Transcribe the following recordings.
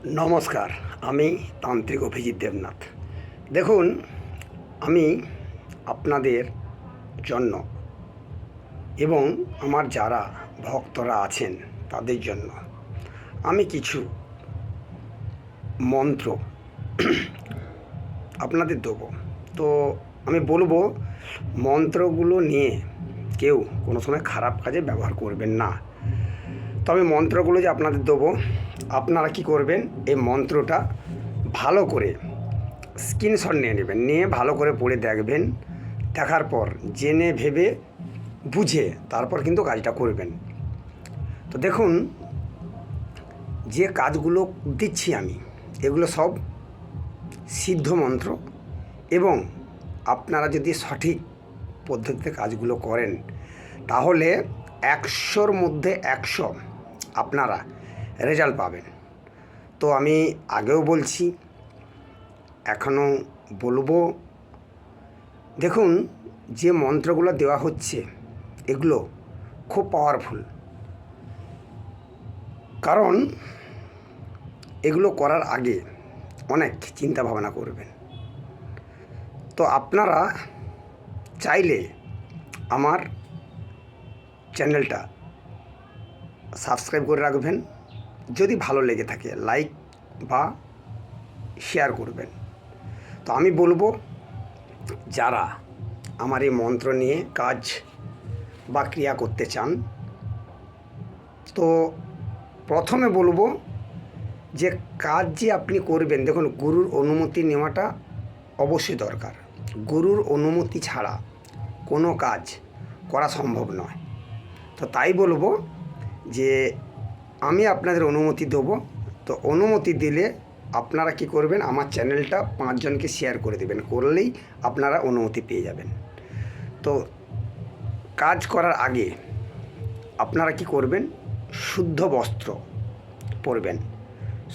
নমস্কার, আমি তান্ত্রিক অভিজিৎ দেবনাথ। দেখুন, আমি আপনাদের জন্য এবং আমার যারা ভক্তরা আছেন তাদের জন্য আমি কিছু মন্ত্র আপনাদের দেবো। তো আমি বলবো, মন্ত্রগুলো নিয়ে কেউ কোনো সময় খারাপ কাজে ব্যবহার করবেন না। তবে মন্ত্রগুলো যে আপনাদের দেবো, আপনারা কি করবেন, এই মন্ত্রটা ভালো করে স্ক্রিনশট নিয়ে নেবেন, নিয়ে ভালো করে পড়ে দেখবেন। দেখার পর জেনে ভেবে বুঝে তারপর কিন্তু কাজটা করবেন। তো দেখুন, যে কাজগুলো দিচ্ছি আমি, এগুলো সব সিদ্ধ মন্ত্র, এবং আপনারা যদি সঠিক পদ্ধতিতে কাজগুলো করেন তাহলে 100-র মধ্যে 100 আপনারা রেজাল্ট পাবেন। তো আমি আগেও বলছি, এখনও বলবো, দেখুন, যে মন্ত্রগুলো দেওয়া হচ্ছে এগুলো খুব পাওয়ারফুল। কারণ এগুলো করার আগে অনেক চিন্তা ভাবনা করবেন। তো আপনারা চাইলে আমার চ্যানেলটা সাবস্ক্রাইব করে রাখবেন, যদি ভালো লেগে থাকে লাইক বা শেয়ার করবেন। তো আমি বলবো, যারা আমার এই মন্ত্র নিয়ে কাজ বা ক্রিয়া করতে চান, তো প্রথমে বলবো যে কাজ যে আপনি করবেন, দেখুন, গুরুর অনুমতি নেওয়াটা অবশ্যই দরকার। গুরুর অনুমতি ছাড়া কোনো কাজ করা সম্ভব নয়। তো তাই বলবো যে আমি আপনাদের অনুমতি দেবো। তো অনুমতি দিলে আপনারা কি করবেন, আমার চ্যানেলটা 5 জনকে শেয়ার করে দেবেন, করলেই আপনারা অনুমতি পেয়ে যাবেন। তো কাজ করার আগে আপনারা কি করবেন, শুদ্ধ বস্ত্র পরবেন।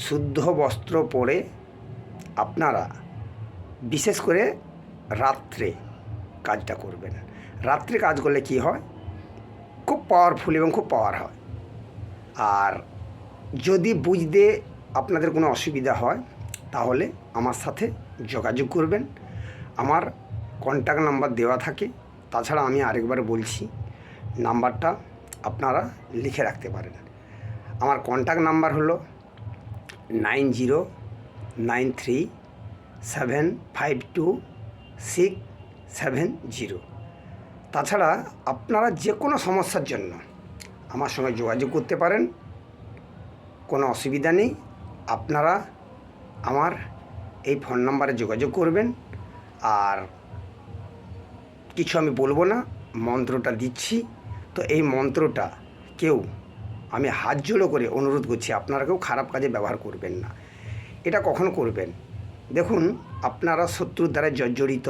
শুদ্ধ বস্ত্র পরে আপনারা বিশেষ করে রাত্রে কাজটা করবেন। রাত্রে কাজ করলে কি হয়, খুব পাওয়ারফুল এবং খুব পাওয়ার হয়। আর যদি বুঝতে আপনাদের কোনো অসুবিধা হয় তাহলে আমার সাথে যোগাযোগ করবেন। আমার কন্ট্যাক্ট নাম্বার দেওয়া থাকে। তাছাড়া আমি আরেকবার বলছি, নাম্বারটা আপনারা লিখে রাখতে পারেন। আমার কন্ট্যাক্ট নাম্বার হলো 9093522670। তাছাড়া আপনারা যে কোনো সমস্যার জন্য আমার সঙ্গে যোগাযোগ করতে পারেন, কোনো অসুবিধা নেই। আপনারা আমার এই ফোন নাম্বারে যোগাযোগ করবেন। আর কিছু আমি বলবো না, মন্ত্রটা দিচ্ছি। তো এই মন্ত্রটা কেউ, আমি হাত জোড়ো করে অনুরোধ করছি, আপনারা কেউ খারাপ কাজে ব্যবহার করবেন না। এটা কখন করবেন, দেখুন, আপনারা শত্রুর দ্বারা জর্জরিত,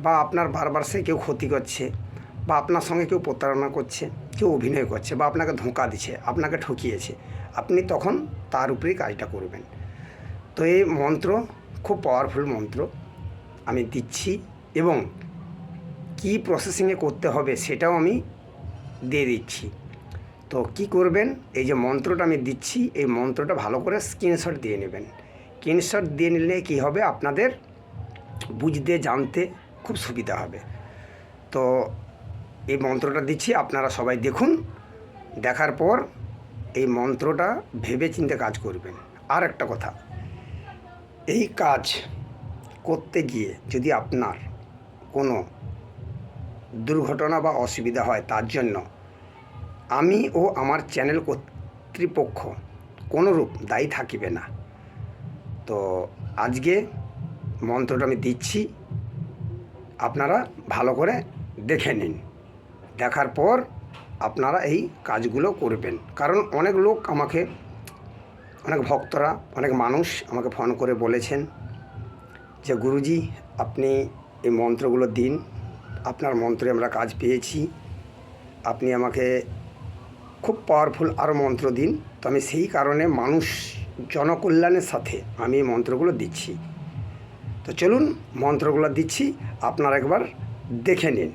বা আপনার বারবার সে কেউ ক্ষতি করছে, বা আপনার সঙ্গে কেউ প্রতারণা করছে, কেউ অভিনয় করছে, বা আপনাকে ধোঁকা দিচ্ছে, আপনাকে ঠকিয়েছে, আপনি তখন তার উপরেই কাজটা করবেন। তো এই মন্ত্র খুব পাওয়ারফুল মন্ত্র আমি দিচ্ছি, এবং কি প্রসেসিংয়ে করতে হবে সেটাও আমি দিয়ে দিচ্ছি। তো কি করবেন, এই যে মন্ত্রটা আমি দিচ্ছি, এই মন্ত্রটা ভালো করে স্ক্রিনশট দিয়ে নেবেন। স্ক্রিনশট দিয়ে নিলে কী হবে, আপনাদের বুঝতে জানতে খুব সুবিধা হবে। তো এই মন্ত্রটা দিচ্ছি, আপনারা সবাই দেখুন। দেখার পর এই মন্ত্রটা ভেবে চিন্তে কাজ করবেন। আর একটা কথা, এই কাজ করতে গিয়ে যদি আপনার কোনো দুর্ঘটনা বা অসুবিধা হয়, তার জন্য আমি ও আমার চ্যানেল কর্তৃপক্ষ কোনোরূপ দায়ী থাকিবে না। তো আজকে মন্ত্রটা আমি দিচ্ছি, আপনারা ভালো করে দেখে নিন। দেখার পর আপনারা এই কাজগুলো করবেন। কারণ অনেক লোক আমাকে, অনেক ভক্তরা, অনেক মানুষ আমাকে ফোন করে বলেছেন যে গুরুজি, আপনি এই মন্ত্রগুলো দিন, আপনার মন্ত্রে আমরা কাজ পেয়েছি, আপনি আমাকে খুব পাওয়ারফুল আরও মন্ত্র দিন। তো আমি সেই কারণে মানুষ জনকল্যাণের সাথে আমি এই মন্ত্রগুলো দিচ্ছি। তো চলুন, মন্ত্রগুলো দিচ্ছি, আপনারা একবার দেখে নিন।